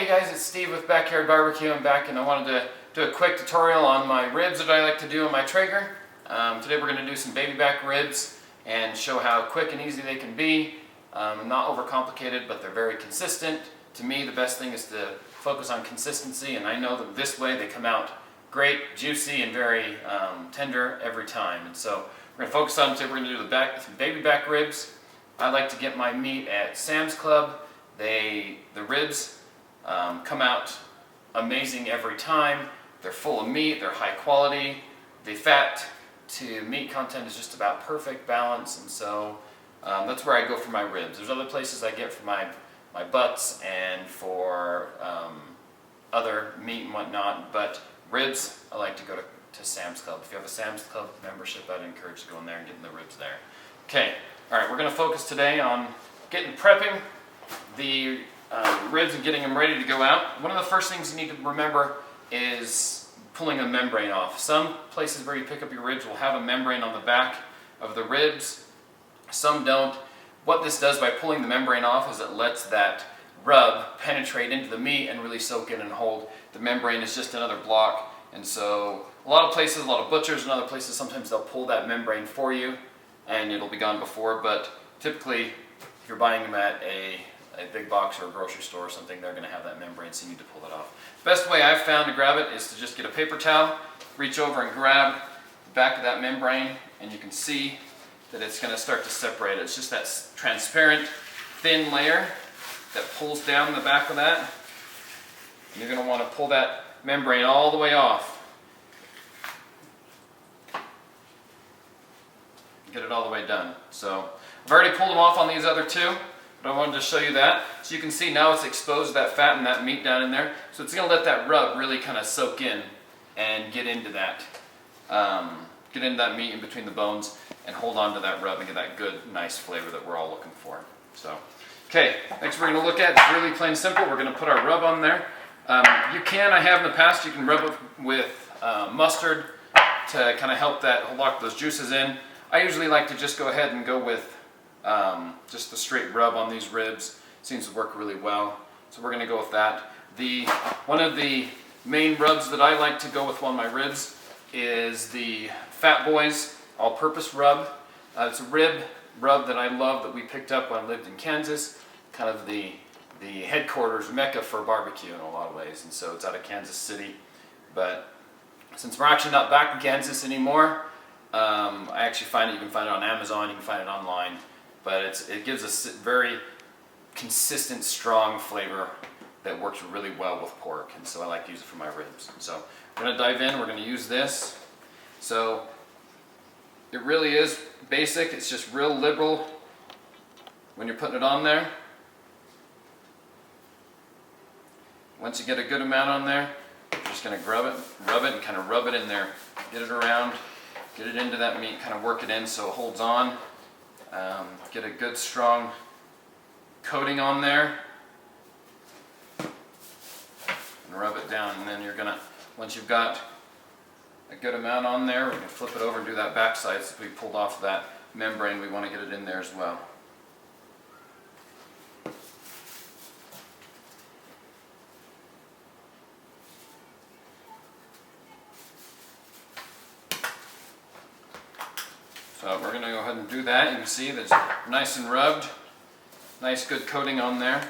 Hey guys, it's Steve with Backyard Barbecue. I'm back and I wanted to do a quick tutorial on my ribs that I like to do on my Traeger. Today we're going to do some baby back ribs and show how quick and easy they can be. Not overcomplicated, but they're very consistent. To me, the best thing is to focus on consistency, and I know that this way they come out great, juicy, and very tender every time. And so we're going to focus on today. We're going to do some baby back ribs. I like to get my meat at Sam's Club. The ribs come out amazing every time. They're full of meat, they're high quality. The fat to meat content is just about perfect balance, and so that's where I go for my ribs. There's other places I get for my butts and for other meat and whatnot, but ribs, I like to go to Sam's Club. If you have a Sam's Club membership, I'd encourage you to go in there and getting the ribs there. Okay, all right, we're going to focus today on prepping the ribs and getting them ready to go out. One of the first things you need to remember is pulling a membrane off. Some places where you pick up your ribs will have a membrane on the back of the ribs. Some don't. What this does by pulling the membrane off is it lets that rub penetrate into the meat and really soak in and hold. The membrane is just another block, and so a lot of places, a lot of butchers and other places, sometimes they'll pull that membrane for you and it'll be gone before, but typically if you're buying them at a big box or a grocery store or something, they're going to have that membrane, so you need to pull it off. The best way I've found to grab it is to just get a paper towel, reach over and grab the back of that membrane, and you can see that it's going to start to separate. It's just that transparent, thin layer that pulls down the back of that. And you're going to want to pull that membrane all the way off. Get it all the way done. So I've already pulled them off on these other two, but I wanted to show you that. So you can see now it's exposed that fat and that meat down in there. So it's going to let that rub really kind of soak in and get into that meat in between the bones and hold on to that rub and get that good, nice flavor that we're all looking for. So, okay, next we're going to look at, it's really plain simple. We're going to put our rub on there. I have in the past, you can rub it with mustard to kind of help that lock those juices in. I usually like to just go ahead and go with just the straight rub on these ribs. Seems to work really well, so we're going to go with that. One of the main rubs that I like to go with on my ribs is the Fat Boys all-purpose rub. It's a rib rub that I love that we picked up when I lived in Kansas, kind of the headquarters mecca for barbecue in a lot of ways, and so it's out of Kansas City. But since we're actually not back in Kansas anymore, I actually you can find it on Amazon, you can find it online, but it gives us very consistent, strong flavor that works really well with pork, and so I like to use it for my ribs. So we're going to dive in, we're going to use this. So it really is basic, it's just real liberal when you're putting it on there. Once you get a good amount on there, you're just going to rub it and kind of rub it in there, get it around, get it into that meat, kind of work it in so it holds on. Get a good strong coating on there and rub it down, and then once you've got a good amount on there, we're going to flip it over and do that back side. So we pulled off that membrane, we want to get it in there as well. So we're going to go ahead and do that. You can see that's nice and rubbed. Nice good coating on there.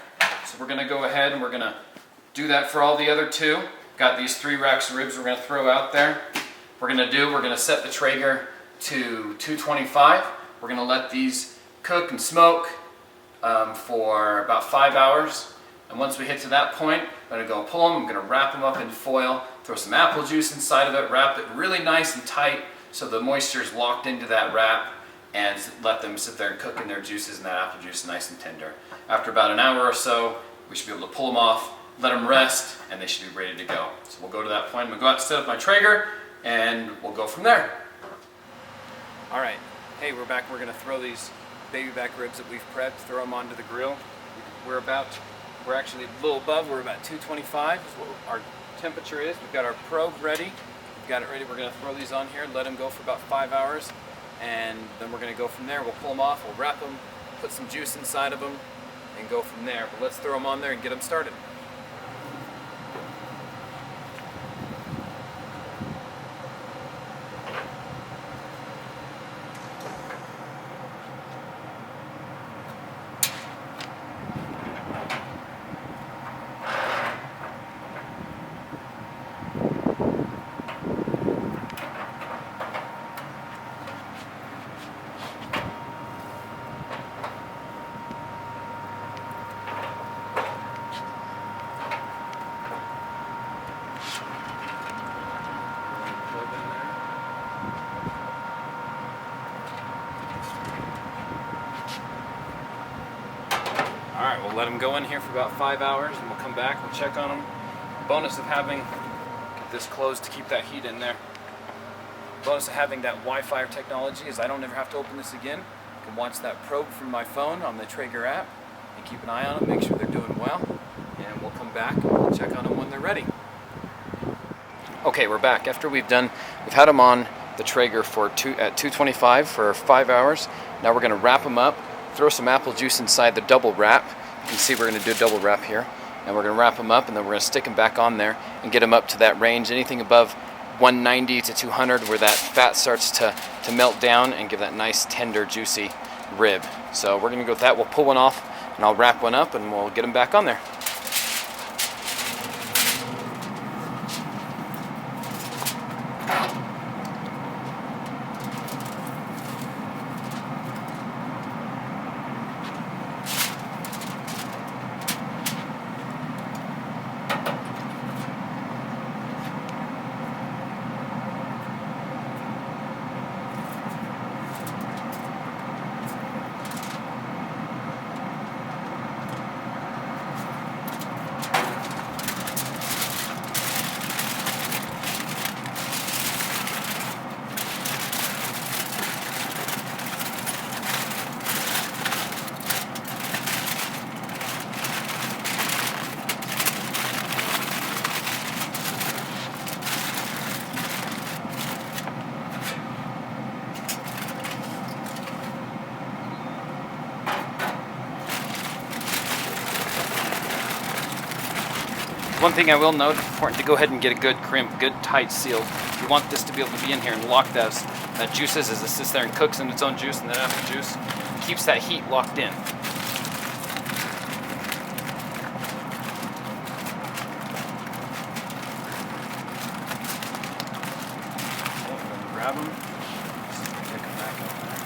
So we're going to go ahead and we're going to do that for all the other two. Got these 3 racks of ribs we're going to throw out there. We're going to set the Traeger to 225. We're going to let these cook and smoke for about 5 hours. And once we hit to that point, I'm going to go pull them. I'm going to wrap them up in foil, throw some apple juice inside of it, wrap it really nice and tight so the moisture is locked into that wrap, and let them sit there and cook in their juices and that apple juice nice and tender. After about an hour or so, we should be able to pull them off, let them rest, and they should be ready to go. So we'll go to that point. I'm going to go out to set up my Traeger, and we'll go from there. All right, hey, we're back. We're going to throw these baby back ribs that we've prepped, throw them onto the grill. We're actually a little above, we're about 225 is what our temperature is. We've got our probe ready. We've got it ready. We're going to throw these on here, let them go for about 5 hours, and then we're going to go from there. We'll pull them off, we'll wrap them, put some juice inside of them, and go from there. But let's throw them on there and get them started. we'll let them go in here for about 5 hours and we'll come back, we'll check on them. Bonus of having, get this closed to keep that heat in there. Bonus of having that Wi-Fi technology is I don't ever have to open this again. I can watch that probe from my phone on the Traeger app and keep an eye on them, make sure they're doing well. And we'll come back and we'll check on them when they're ready. Okay, we're back. After we've had them on the Traeger at 225 for 5 hours. Now we're going to wrap them up, throw some apple juice inside the double wrap. You can see we're going to do a double wrap here. And we're going to wrap them up and then we're going to stick them back on there and get them up to that range, anything above 190 to 200 where that fat starts to melt down and give that nice tender juicy rib. So we're going to go with that. We'll pull one off and I'll wrap one up and we'll get them back on there. One thing I will note, it's important to go ahead and get a good crimp, good tight seal. You want this to be able to be in here and lock those juices as it sits there and cooks in its own juice, and that apple juice keeps that heat locked in. Grab them, pick them back up there.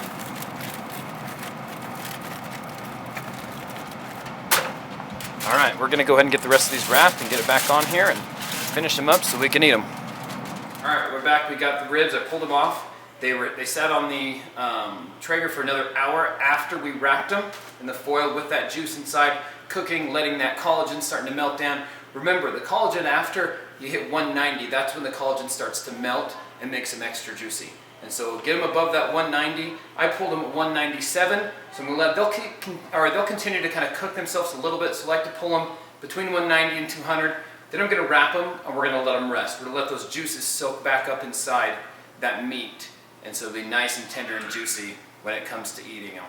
All right, we're going to go ahead and get the rest of these wrapped and get it back on here and finish them up so we can eat them. All right, we're back. We got the ribs. I pulled them off. They sat on the Traeger for another hour after we wrapped them in the foil with that juice inside, cooking, letting that collagen starting to melt down. Remember, the collagen after you hit 190, that's when the collagen starts to melt and makes them extra juicy. And so get them above that 190. I pulled them at 197, so I'm gonna they'll continue to kind of cook themselves a little bit. So I like to pull them between 190 and 200. Then I'm gonna wrap them and we're gonna let them rest. We're gonna let those juices soak back up inside that meat, and so it'll be nice and tender and juicy when it comes to eating them.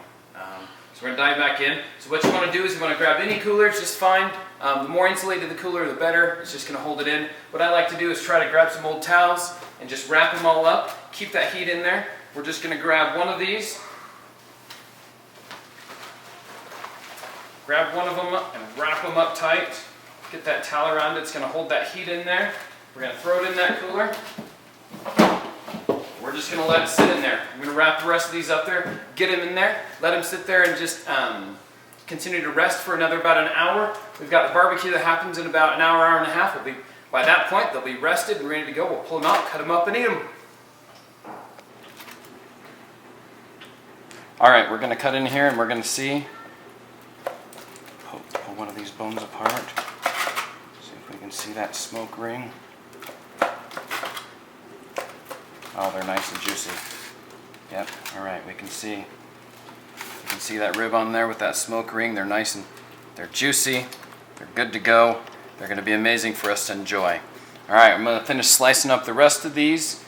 So we're gonna dive back in. So what you wanna do is you wanna grab any cooler, it's just fine. The more insulated the cooler, the better. It's just gonna hold it in. What I like to do is try to grab some old towels and just wrap them all up, keep that heat in there. We're just gonna grab one of these, grab one of them up and wrap them up tight. Get that towel around it, it's gonna hold that heat in there. We're gonna throw it in that cooler. We're just gonna let it sit in there. I'm gonna wrap the rest of these up there, get them in there, let them sit there and just continue to rest for about an hour. We've got the barbecue that happens in about an hour, hour and a half. By that point, they'll be rested and ready to go. We'll pull them out, cut them up, and eat them. All right, we're gonna cut in here and we're gonna see. Pull one of these bones apart. See if we can see that smoke ring. Oh, they're nice and juicy. Yep, all right, we can see that rib on there with that smoke ring. They're nice and they're juicy. They're good to go. They're gonna be amazing for us to enjoy. All right, I'm gonna finish slicing up the rest of these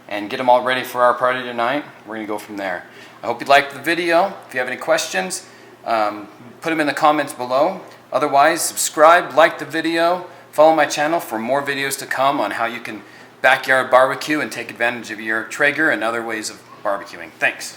and get them all ready for our party tonight. We're gonna go from there. I hope you liked the video. If you have any questions, put them in the comments below. Otherwise, subscribe, like the video, follow my channel for more videos to come on how you can backyard barbecue and take advantage of your Traeger and other ways of barbecuing. Thanks.